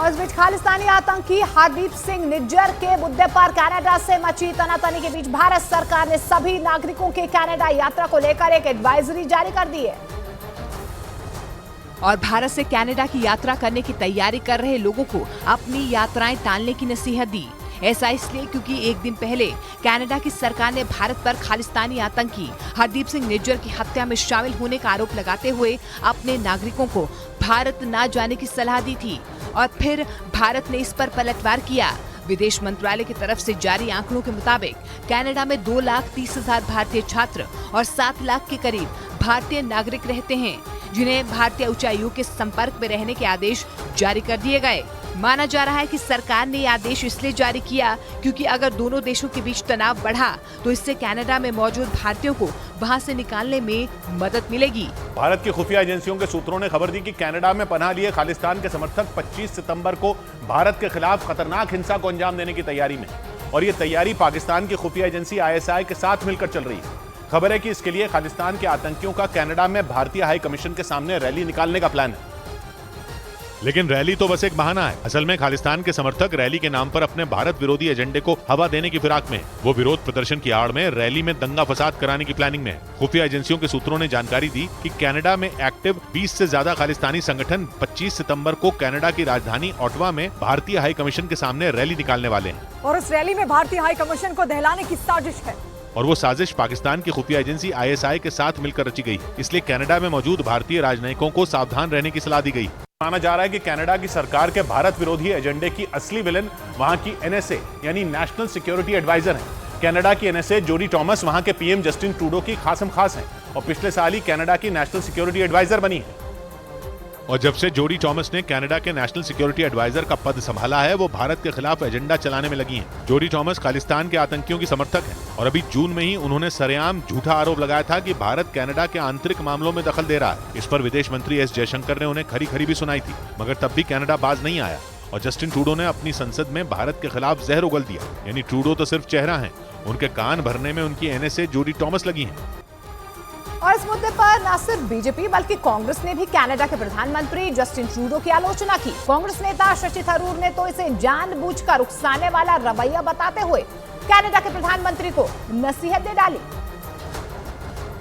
और इस बीच खालिस्तानी आतंकी हरदीप सिंह निज्जर के मुद्दे पर कनाडा से मची तनातनी के बीच भारत सरकार ने सभी नागरिकों के कनाडा यात्रा को लेकर एक एडवाइजरी जारी कर दी है और भारत से कनाडा की यात्रा करने की तैयारी कर रहे लोगों को अपनी यात्राएं टालने की नसीहत दी। ऐसा इसलिए क्योंकि एक दिन पहले कनाडा की सरकार ने भारत पर खालिस्तानी आतंकी हरदीप सिंह निज्जर की हत्या में शामिल होने का आरोप लगाते हुए अपने नागरिकों को भारत न जाने की सलाह दी थी और फिर भारत ने इस पर पलटवार किया। विदेश मंत्रालय की तरफ से जारी आंकड़ों के मुताबिक कनाडा में 2,30,000 भारतीय छात्र और 7 लाख के करीब भारतीय नागरिक रहते हैं, जिन्हें भारतीय उच्चायुक्त के संपर्क में रहने के आदेश जारी कर दिए गए। माना जा रहा है कि सरकार ने यह आदेश इसलिए जारी किया क्योंकि अगर दोनों देशों के बीच तनाव बढ़ा तो इससे कनाडा में मौजूद भारतीयों को वहां से निकालने में मदद मिलेगी। भारत की खुफिया एजेंसियों के सूत्रों ने खबर दी कि कनाडा में पनाह लिए खालिस्तान के समर्थक 25 सितंबर को भारत के खिलाफ खतरनाक हिंसा को अंजाम देने की तैयारी में, और ये तैयारी पाकिस्तान की खुफिया एजेंसी ISI के साथ मिलकर चल रही है। खबर है कि इसके लिए खालिस्तान के आतंकियों का कनाडा में भारतीय हाई कमीशन के सामने रैली निकालने का प्लान है। लेकिन रैली तो बस एक बहाना है। असल में खालिस्तान के समर्थक रैली के नाम पर अपने भारत विरोधी एजेंडे को हवा देने की फिराक में, वो विरोध प्रदर्शन की आड़ में रैली में दंगा फसाद कराने की प्लानिंग में है। खुफिया एजेंसियों के सूत्रों ने जानकारी दी कि कनाडा में एक्टिव 20 से ज्यादा खालिस्तानी संगठन 25 सितंबर को कनाडा की राजधानी ऑटवा में भारतीय हाई कमीशन के सामने रैली निकालने वाले हैं और इस रैली में भारतीय हाई कमीशन को दहलाने की साजिश है और वो साजिश पाकिस्तान की खुफिया एजेंसी ISI के साथ मिलकर रची गई। इसलिए कनाडा में मौजूद भारतीय राजनयिकों को सावधान रहने की सलाह दी गई। माना जा रहा है कि कनाडा की सरकार के भारत विरोधी एजेंडे की असली विलन वहां की NSA यानी नेशनल सिक्योरिटी एडवाइजर है। कनाडा की NSA जोडी टॉमस वहां के PM जस्टिन ट्रूडो की खासम खास है और पिछले साल ही कनाडा की नेशनल सिक्योरिटी एडवाइजर बनी है। और जब से जोडी टॉमस ने कनाडा के नेशनल सिक्योरिटी एडवाइजर का पद संभाला है, वो भारत के खिलाफ एजेंडा चलाने में लगी हैं। जोडी टॉमस खालिस्तान के आतंकियों की समर्थक हैं और अभी जून में ही उन्होंने सरेआम झूठा आरोप लगाया था कि भारत कनाडा के आंतरिक मामलों में दखल दे रहा है। इस पर विदेश मंत्री S जयशंकर ने उन्हें खरी खरी भी सुनाई थी, मगर तब भी कनाडा बाज नहीं आया और जस्टिन ट्रूडो ने अपनी संसद में भारत के खिलाफ जहर उगल दिया। यानी ट्रूडो तो सिर्फ चेहरा है, उनके कान भरने में उनकी NSA जोडी टॉमस लगी है। और इस मुद्दे पर न सिर्फ बीजेपी बल्कि कांग्रेस ने भी कनाडा के प्रधानमंत्री जस्टिन ट्रूडो की आलोचना की। कांग्रेस नेता शशि थरूर ने तो इसे जानबूझकर उकसाने वाला रवैया बताते हुए कनाडा के प्रधानमंत्री को नसीहत दे डाली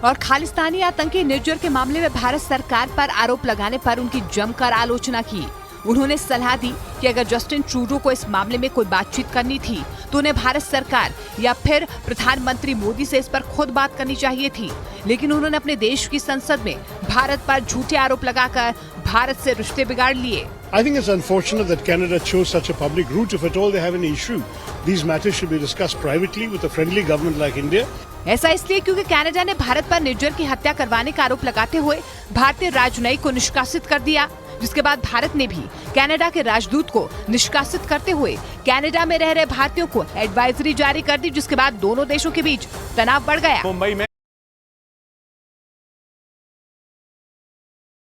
और खालिस्तानी आतंकी निज्जर के मामले में भारत सरकार पर आरोप लगाने पर उनकी जमकर आलोचना की। उन्होंने सलाह दी कि अगर जस्टिन ट्रूडो को इस मामले में कोई बातचीत करनी थी तो उन्हें भारत सरकार या फिर प्रधानमंत्री मोदी से इस पर खुद बात करनी चाहिए थी, लेकिन उन्होंने अपने देश की संसद में भारत पर झूठे आरोप लगाकर भारत से रिश्ते बिगाड़ लिए। I think it's unfortunate that Canada chose such a public route. If at all they have an issue, these matters should be discussed privately with a friendly government like India. ऐसा इसलिए क्योंकि कनाडा ने भारत पर निज्जर की हत्या करवाने का आरोप लगाते हुए भारतीय राजनयिक को निष्कासित कर दिया, जिसके बाद भारत ने भी कनाडा के राजदूत को निष्कासित करते हुए कनाडा में रह रहे भारतीयों को एडवाइजरी जारी कर दी, जिसके बाद दोनों देशों के बीच तनाव बढ़ गया। मुंबई में